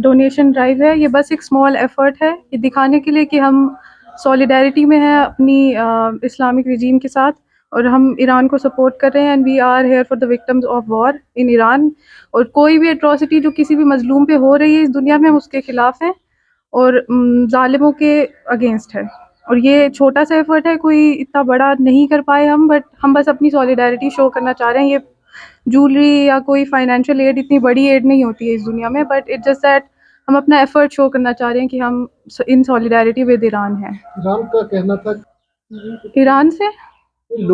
Donation drive ہے، یہ بس ایک اسمال ایفرٹ ہے یہ دکھانے کے لیے کہ ہم سولیڈیرٹی میں ہیں اپنی اسلامک رجیم کے ساتھ، اور ہم ایران کو سپورٹ کر رہے ہیں. And we are here for the victims of war in Iran. اور کوئی بھی اٹراسٹی جو کسی بھی مظلوم پہ ہو رہی ہے اس دنیا میں، ہم اس کے خلاف ہیں اور ظالموں کے اگینسٹ ہے. اور یہ چھوٹا سا ایفرٹ ہے، کوئی اتنا بڑا نہیں کر پائے ہم، بٹ ہم بس اپنی سولیڈیرٹی شو کرنا چاہ رہے ہیں. یہ جولری یا کوئی فائنینشیل ایڈ اتنی بڑی ایڈ نہیں ہوتی ہے اس دنیا میں، بٹ اٹ جسٹ دیٹ ہم اپنا ایفرٹ شو کرنا چاہ رہے ہیں کہ ہم ان سولیڈیرٹی ود ایران ہیں. ایران کا کہنا تھا ایران سے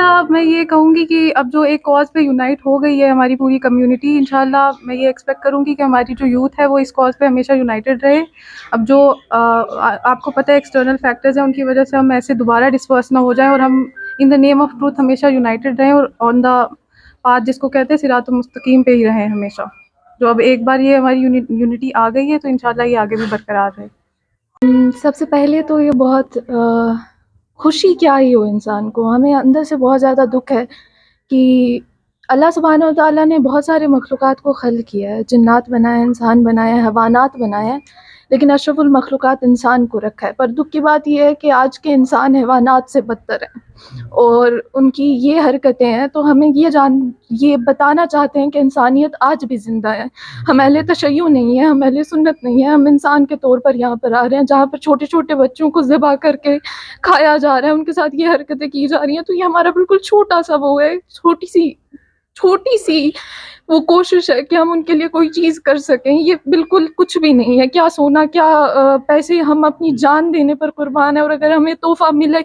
اب میں یہ کہوں گی کہ اب جو ایک کاز پہ یونائٹ ہو گئی ہے ہماری پوری کمیونٹی، انشاءاللہ میں یہ ایکسپیکٹ کروں گی کہ ہماری جو یوتھ ہے وہ اس کاز پہ ہمیشہ یونائٹڈ رہے. اب جو آپ کو پتہ ہے ایکسٹرنل فیکٹرز ہیں، ان کی وجہ سے ہم ایسے دوبارہ ڈسپرس نہ ہو جائیں، اور ہم ان دا نیم آف ٹروتھ ہمیشہ یونائٹڈ رہیں اور آن دا پاتھ جس کو کہتے ہیں صراط مستقیم پہ ہی رہیں ہمیشہ. جو اب ایک بار یہ ہماری یونٹی آ گئی ہے تو انشاءاللہ یہ آگے بھی برقرار رہے. سب سے پہلے تو یہ بہت خوشی کیا ہی ہو انسان کو، ہمیں اندر سے بہت زیادہ دکھ ہے کہ اللہ سبحانہ و تعالیٰ نے بہت سارے مخلوقات کو خلق کیا ہے، جنات بنائے، انسان بنائے، حیوانات بنائے، لیکن اشرف المخلوقات انسان کو رکھا ہے. پر دکھ کی بات یہ ہے کہ آج کے انسان حیوانات سے بدتر ہیں، اور ان کی یہ حرکتیں ہیں تو ہمیں یہ بتانا چاہتے ہیں کہ انسانیت آج بھی زندہ ہے. ہم اہل تشیع نہیں ہیں، ہم اہل سنت نہیں ہیں، ہم انسان کے طور پر یہاں پر آ رہے ہیں جہاں پر چھوٹے چھوٹے بچوں کو ذبح کر کے کھایا جا رہا ہے، ان کے ساتھ یہ حرکتیں کی جا رہی ہیں. تو یہ ہمارا بالکل چھوٹا سا وہ ہے، چھوٹی سی وہ کوشش ہے کہ ہم ان کے لیے کوئی چیز کر سکیں. یہ بالکل کچھ بھی نہیں ہے، کیا سونا کیا پیسے، ہم اپنی جان دینے پر قربان ہیں. اور اگر ہمیں تحفہ ملے،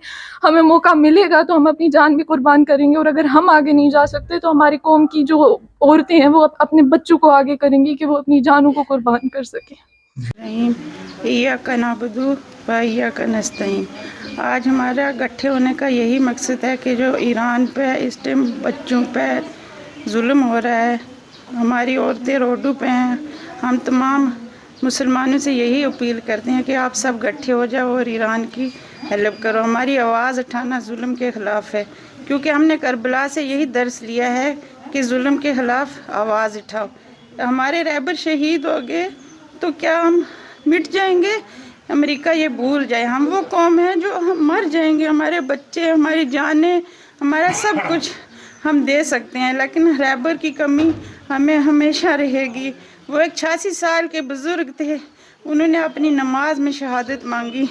ہمیں موقع ملے گا تو ہم اپنی جان بھی قربان کریں گے. اور اگر ہم آگے نہیں جا سکتے تو ہماری قوم کی جو عورتیں ہیں وہ اپنے بچوں کو آگے کریں گی کہ وہ اپنی جانوں کو قربان کر سکیں. ایاک نعبد و ایاک نستعین. آج ہمارا اکٹھے ہونے کا یہی مقصد ہے کہ جو ایران پہ اس ٹائم بچوں پہ ظلم ہو رہا ہے، ہماری عورتیں روڈوں پہ ہیں. ہم تمام مسلمانوں سے یہی اپیل کرتے ہیں کہ آپ سب اکٹھے ہو جاؤ اور ایران کی ہیلپ کرو. ہماری آواز اٹھانا ظلم کے خلاف ہے، کیونکہ ہم نے کربلا سے یہی درس لیا ہے کہ ظلم کے خلاف آواز اٹھاؤ. ہمارے رہبر شہید ہو گئے تو کیا ہم مٹ جائیں گے؟ امریکہ یہ بھول جائے ہم وہ قوم ہیں جو ہم مر جائیں گے. ہمارے بچے، ہماری جانیں، ہمارا سب کچھ ہم دے سکتے ہیں، لیکن رہبر کی کمی ہمیں ہمیشہ رہے گی. وہ ایک 86 سال کے بزرگ تھے، انہوں نے اپنی نماز میں شہادت مانگی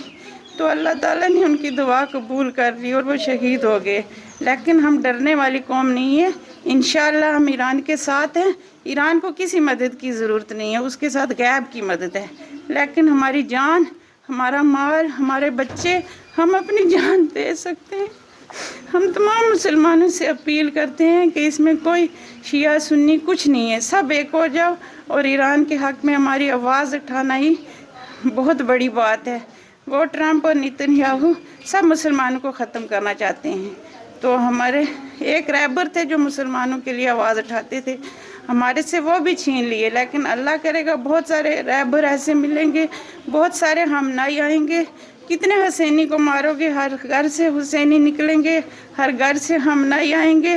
تو اللہ تعالیٰ نے ان کی دعا قبول کر لی اور وہ شہید ہو گئے. لیکن ہم ڈرنے والی قوم نہیں ہے، انشاءاللہ ہم ایران کے ساتھ ہیں. ایران کو کسی مدد کی ضرورت نہیں ہے، اس کے ساتھ غیب کی مدد ہے. لیکن ہماری جان، ہمارا مال، ہمارے بچے، ہم اپنی جان دے سکتے ہیں. ہم تمام مسلمانوں سے اپیل کرتے ہیں کہ اس میں کوئی شیعہ سنی کچھ نہیں ہے، سب ایک ہو جاؤ. اور ایران کے حق میں ہماری آواز اٹھانا ہی بہت بڑی بات ہے. وہ ٹرمپ اور نیتن یاہو سب مسلمانوں کو ختم کرنا چاہتے ہیں. تو ہمارے ایک رہبر تھے جو مسلمانوں کے لیے آواز اٹھاتے تھے، ہمارے سے وہ بھی چھین لیے. لیکن اللہ کرے گا بہت سارے رہبر ایسے ملیں گے، بہت سارے ہم نئی آئیں گے. کتنے حسینی کو مارو گے؟ ہر گھر سے حسینی نکلیں گے، ہر گھر سے ہم نئی آئیں گے.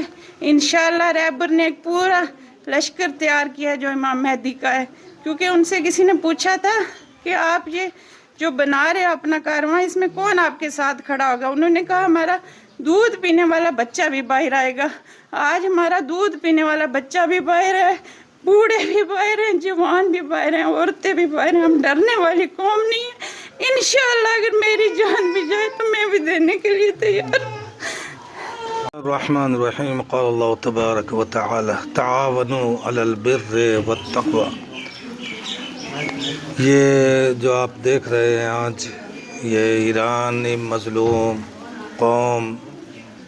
انشاءاللہ رہبر نے ایک پورا لشکر تیار کیا جو امام مہدی کا ہے. کیونکہ ان سے کسی نے پوچھا تھا کہ آپ یہ جو بنا رہے اپنا کارواں، اس میں کون آپ کے ساتھ کھڑا ہوگا؟ انہوں نے کہا ہمارا دودھ پینے والا بچہ بھی باہر آئے گا. آج ہمارا دودھ پینے والا بچہ بھی باہر ہے، بوڑھے بھی باہر ہیں، جوان بھی باہر ہیں، عورتیں بھی باہر ہیں. ہم ڈرنے والی قوم نہیں ہے. انشاءاللہ اگر میری جان بھی جائے تو میں بھی دینے کے لیے تیار ہوں. الرحمن الرحیم. قال اللہ تبارک و تعالی تعاونوا علی البر والتقوی. یہ جو آپ دیکھ رہے ہیں آج، یہ ایرانی مظلوم قوم،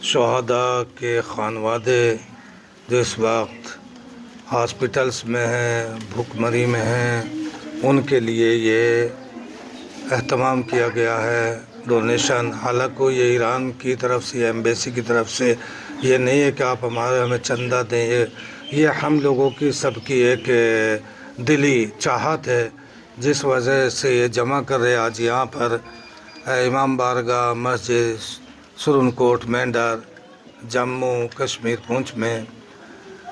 شہداء کے خانوادے جو اس وقت ہاسپٹلس میں ہیں، بھوک مری میں ہیں، ان کے لیے یہ اہتمام کیا گیا ہے ڈونیشن. حالانکہ یہ ایران کی طرف سے، ایمبیسی کی طرف سے یہ نہیں ہے کہ آپ ہمیں چندہ دیں. یہ ہم لوگوں کی سب کی ایک دلی چاہت ہے جس وجہ سے یہ جمع کر رہے. آج یہاں پر امام بارگاہ مسجد سرن کوٹ مینڈر جموں کشمیر پونچھ میں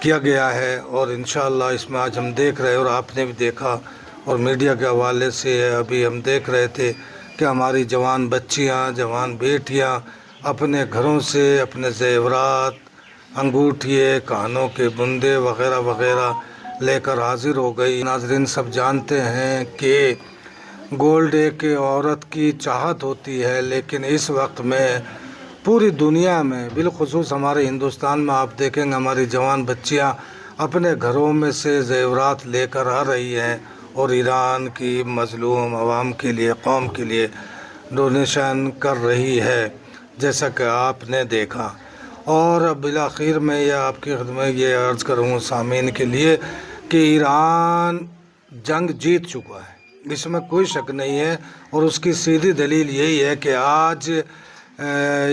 کیا گیا ہے. اور انشاءاللہ اس میں آج ہم دیکھ رہے اور آپ نے بھی دیکھا اور میڈیا کے حوالے سے ابھی ہم دیکھ رہے تھے کہ ہماری جوان بچیاں، جوان بیٹیاں اپنے گھروں سے اپنے زیورات، انگوٹھیے، کانوں کے بندے وغیرہ وغیرہ لے کر حاضر ہو گئی۔ ناظرین سب جانتے ہیں کہ گولڈ ایک عورت کی چاہت ہوتی ہے، لیکن اس وقت میں پوری دنیا میں بالخصوص ہمارے ہندوستان میں آپ دیکھیں گے ہماری جوان بچیاں اپنے گھروں میں سے زیورات لے کر آ رہی ہیں اور ایران کی مظلوم عوام کے لیے، قوم کے لیے ڈونیشن کر رہی ہے، جیسا کہ آپ نے دیکھا۔ اور بالآخر میں یہ آپ کی خدمت یہ عرض کروں سامعین کے لیے کہ ایران جنگ جیت چکا ہے، اس میں کوئی شک نہیں ہے، اور اس کی سیدھی دلیل یہی ہے کہ آج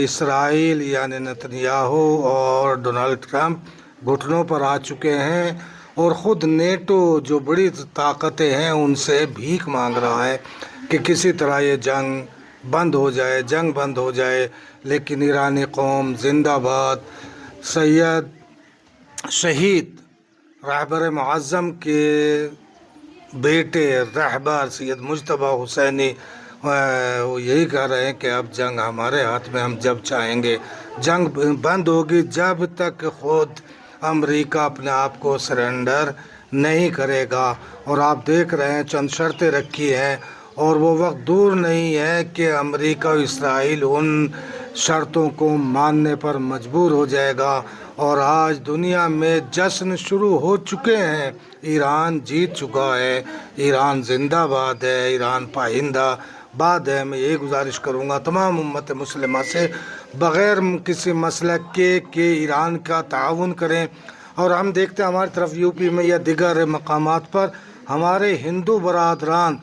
اسرائیل یعنی نتنیاہو اور ڈونلڈ ٹرمپ گھٹنوں پر آ چکے ہیں، اور خود نیٹو جو بڑی طاقتیں ہیں ان سے بھیک مانگ رہا ہے کہ کسی طرح یہ جنگ بند ہو جائے، جنگ بند ہو جائے۔ لیکن ایرانی قوم زندہ باد، شہید رہبر معظم کے بیٹے رہبر سید مجتبیٰ حسینی وہ یہی کہہ رہے ہیں کہ اب جنگ ہمارے ہاتھ میں، ہم جب چاہیں گے جنگ بند ہوگی، جب تک خود امریکہ اپنے آپ کو سرنڈر نہیں کرے گا۔ اور آپ دیکھ رہے ہیں چند شرطیں رکھی ہیں، اور وہ وقت دور نہیں ہے کہ امریکہ و اسرائیل ان شرطوں کو ماننے پر مجبور ہو جائے گا، اور آج دنیا میں جشن شروع ہو چکے ہیں۔ ایران جیت چکا ہے، ایران زندہ باد ہے، ایران پائندہ باد ہے۔ میں یہ گزارش کروں گا تمام امت مسلمہ سے بغیر کسی مسلک کے کہ ایران کا تعاون کریں، اور ہم دیکھتے ہیں ہماری طرف یو پی میں یا دیگر مقامات پر ہمارے ہندو برادران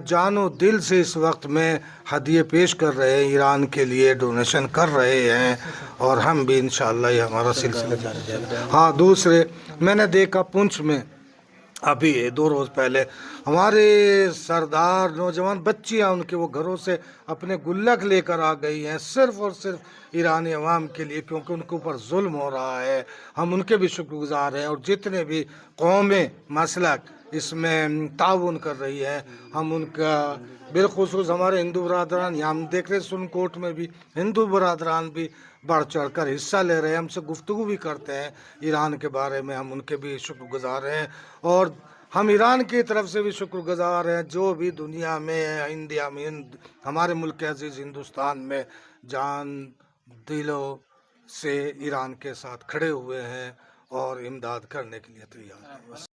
جان و دل سے اس وقت میں ہدیے پیش کر رہے ہیں، ایران کے لیے ڈونیشن کر رہے ہیں، اور ہم بھی انشاءاللہ یہ ہمارا سلسلہ جاری رہے گا۔ ہاں، دوسرے میں نے دیکھا پونچھ میں ابھی 2 روز پہلے ہمارے سردار نوجوان بچیاں ان کے وہ گھروں سے اپنے گلک لے کر آ گئی ہیں، صرف اور صرف ایرانی عوام کے لیے، کیونکہ ان کے اوپر ظلم ہو رہا ہے۔ ہم ان کے بھی شکر گزار ہیں، اور جتنے بھی قومیں مسلک اس میں تعاون کر رہی ہے ہم ان کا، بالخصوص ہمارے ہندو برادران، یہاں ہم دیکھ رہے سن کوٹ میں بھی ہندو برادران بھی بڑھ چڑھ کر حصہ لے رہے ہیں، ہم سے گفتگو بھی کرتے ہیں ایران کے بارے میں، ہم ان کے بھی شکر گزار ہیں، اور ہم ایران کی طرف سے بھی شکر گزار ہیں جو بھی دنیا میں انڈیا میں ہمارے ملک عزیز ہندوستان میں جان دلوں سے ایران کے ساتھ کھڑے ہوئے ہیں اور امداد کرنے کے لیے تیار ہیں۔